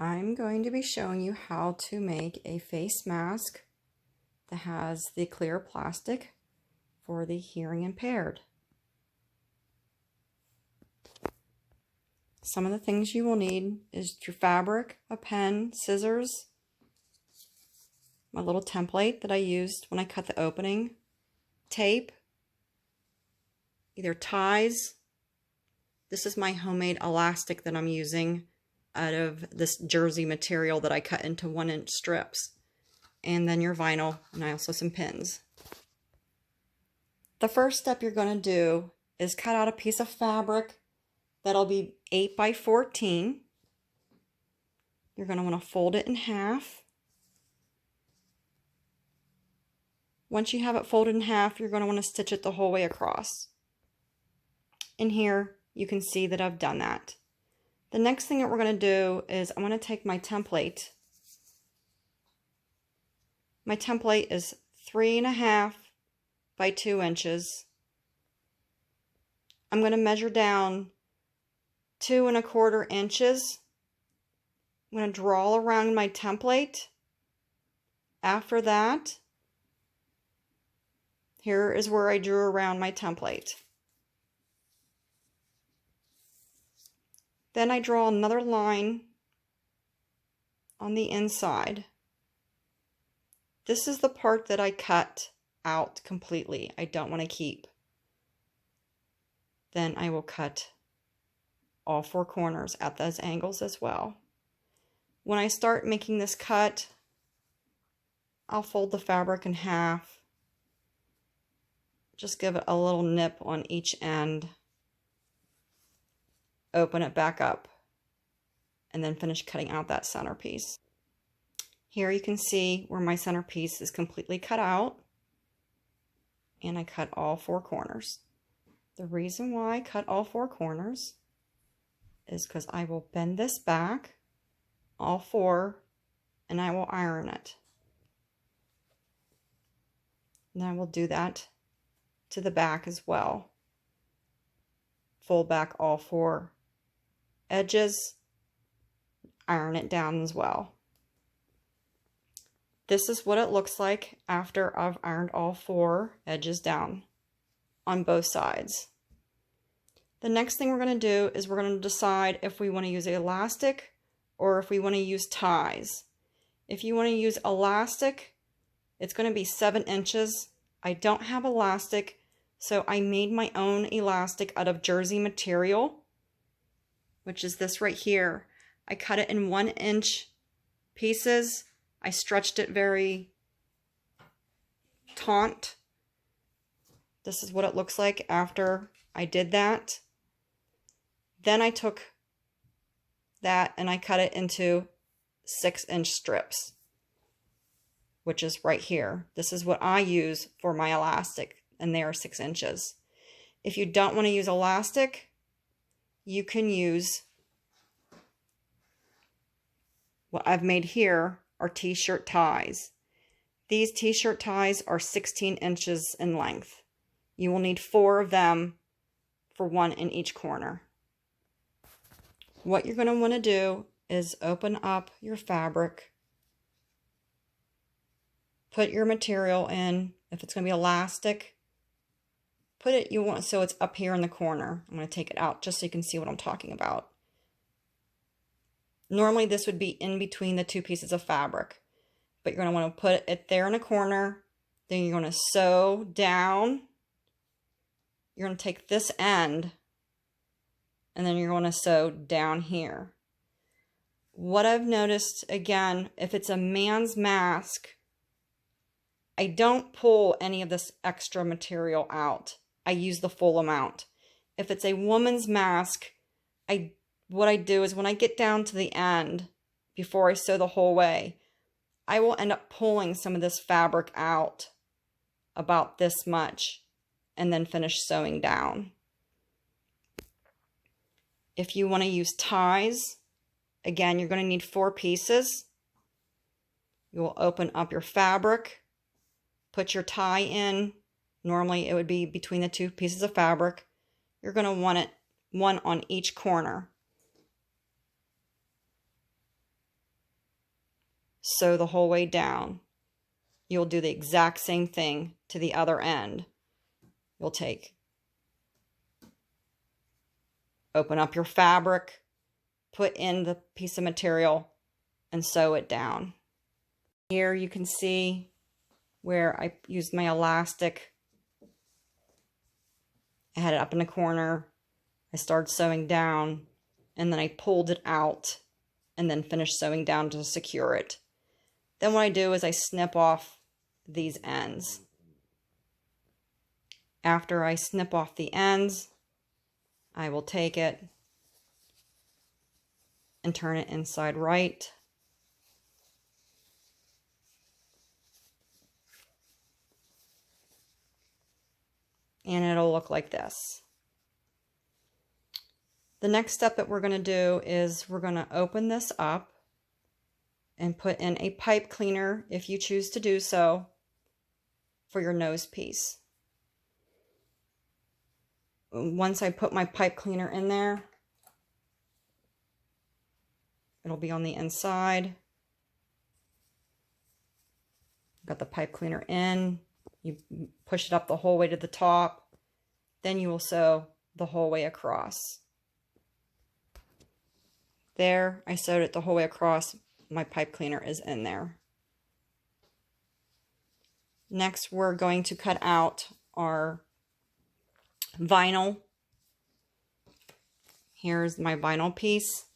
I'm going to be showing you how to make a face mask that has the clear plastic for the hearing impaired. Some of the things you will need is your fabric, a pen, scissors, my little template that I used when I cut the opening, tape, either ties. This is my homemade elastic that I'm using out of this jersey material that I cut into 1-inch strips. And then your vinyl, and I also some pins. The first step you're going to do is cut out a piece of fabric that'll be 8 by 14. You're going to want to fold it in half. Once you have it folded in half, you're going to want to stitch it the whole way across. In here, you can see that I've done that. The next thing that we're going to do is I'm going to take my template. My template is 3.5 by 2 inches. I'm going to measure down 2.25 inches. I'm going to draw around my template. After that, here is where I drew around my template. Then I draw another line on the inside. This is the part that I cut out completely. I don't want to keep. Then I will cut all 4 corners at those angles as well. When I start making this cut, I'll fold the fabric in half. Just give it a little nip on each end. Open it back up, and then finish cutting out that centerpiece. Here you can see where my centerpiece is completely cut out, and I cut all 4 corners. The reason why I cut all 4 corners is because I will bend this back, all 4, and I will iron it. And I will do that to the back as well. Fold back all 4 edges, iron it down as well. This is what it looks like after I've ironed all 4 edges down on both sides. The next thing we're going to do is we're going to decide if we want to use elastic or if we want to use ties. If you want to use elastic, it's going to be 7 inches. I don't have elastic, so I made my own elastic out of jersey material, which is this right here. I cut it in 1-inch pieces. I stretched it very taut. This is what it looks like after I did that. Then I took that and I cut it into 6-inch strips, which is right here. This is what I use for my elastic, and they are 6 inches. If you don't want to use elastic, you can use what I've made here are t-shirt ties. These t-shirt ties are 16 inches in length. You will need 4 of them for 1 in each corner. What you're going to want to do is open up your fabric, put your material in. If it's going to be elastic, put it, you want so it's up here in the corner. I'm going to take it out just so you can see what I'm talking about. Normally this would be in between the 2 pieces of fabric, but you're going to want to put it there in a corner. Then you're going to sew down. You're going to take this end, and then you're going to sew down here. What I've noticed, again, if it's a man's mask, I don't pull any of this extra material out. I use the full amount. If it's a woman's mask, what I do is when I get down to the end, before I sew the whole way, I will end up pulling some of this fabric out, about this much, and then finish sewing down. If you want to use ties, again, you're going to need 4 pieces. You will open up your fabric, put your tie in. Normally it would be between the 2 pieces of fabric. You're going to want it 1 on each corner. sew the whole way down. You'll do the exact same thing to the other end. You'll open up your fabric, put in the piece of material, and sew it down. Here you can see where I used my elastic. I had it up in the corner. I started sewing down, and then I pulled it out and then finished sewing down to secure it. Then what I do is I snip off these ends. After I snip off the ends, I will take it and turn it inside right. And it'll look like this. The next step that we're going to do is we're going to open this up and put in a pipe cleaner, if you choose to do so, for your nose piece. Once I put my pipe cleaner in there, it'll be on the inside. Got the pipe cleaner in. You push it up the whole way to the top. Then you will sew the whole way across. There, I sewed it the whole way across. My pipe cleaner is in there. Next, we're going to cut out our vinyl. Here's my vinyl piece.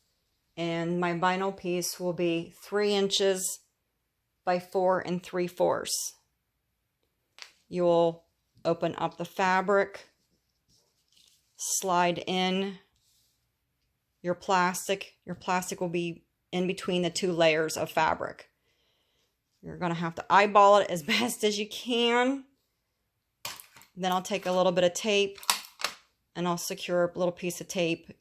And my vinyl piece will be 3 inches by 4 3/4. You'll open up the fabric, slide in your plastic. Your plastic will be in between the 2 layers of fabric. You're going to have to eyeball it as best as you can. Then I'll take a little bit of tape and I'll secure a little piece of tape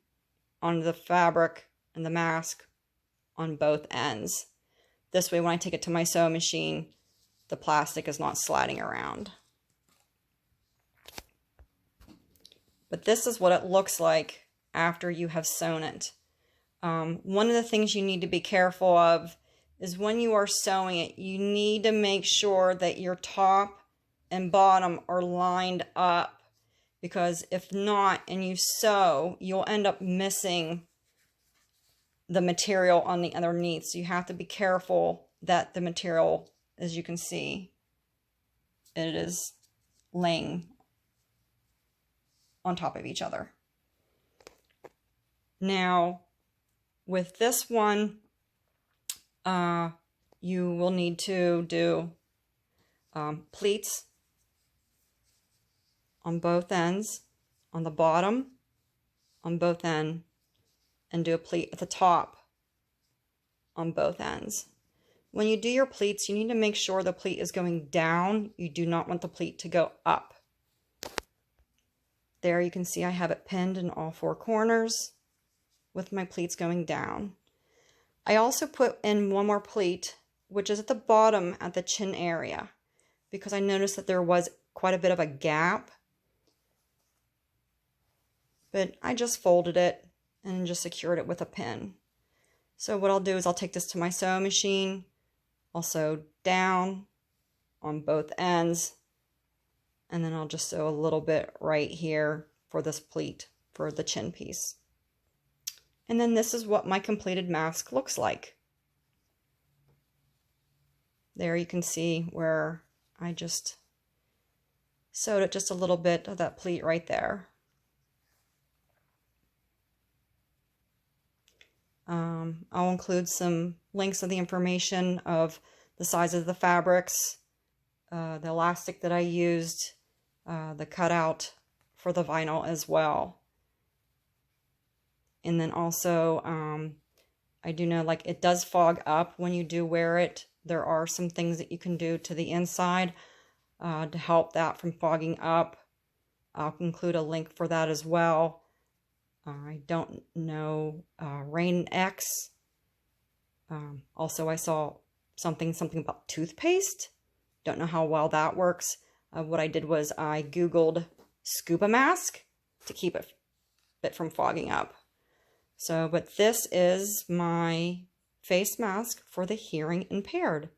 on the fabric and the mask on both ends. This way, when I take it to my sewing machine, the plastic is not sliding around. But this is what it looks like after you have sewn it. One of the things you need to be careful of is when you are sewing it, you need to make sure that your top and bottom are lined up, because if not, and you sew, you'll end up missing the material on the underneath. So you have to be careful that the material, as you can see, it is laying on top of each other. Now, with this one, you will need to do pleats on both ends, on the bottom, on both ends, and do a pleat at the top on both ends. When you do your pleats, you need to make sure the pleat is going down. You do not want the pleat to go up. There you can see I have it pinned in all 4 corners with my pleats going down. I also put in one more pleat, which is at the bottom at the chin area, because I noticed that there was quite a bit of a gap. But I just folded it and just secured it with a pin. So what I'll do is I'll take this to my sewing machine. I'll sew down on both ends, and then I'll just sew a little bit right here for this pleat for the chin piece. And then this is what my completed mask looks like. There you can see where I just sewed it just a little bit of that pleat right there. I'll include some links of the information of the size of the fabrics, the elastic that I used, the cutout for the vinyl as well. And then also, I do know, like, it does fog up when you do wear it. There are some things that you can do to the inside to help that from fogging up. I'll include a link for that as well. I don't know, Rain X. Also, I saw something about toothpaste. Don't know how well that works. What I did was I Googled scuba mask to keep it from fogging up. So, but this is my face mask for the hearing impaired.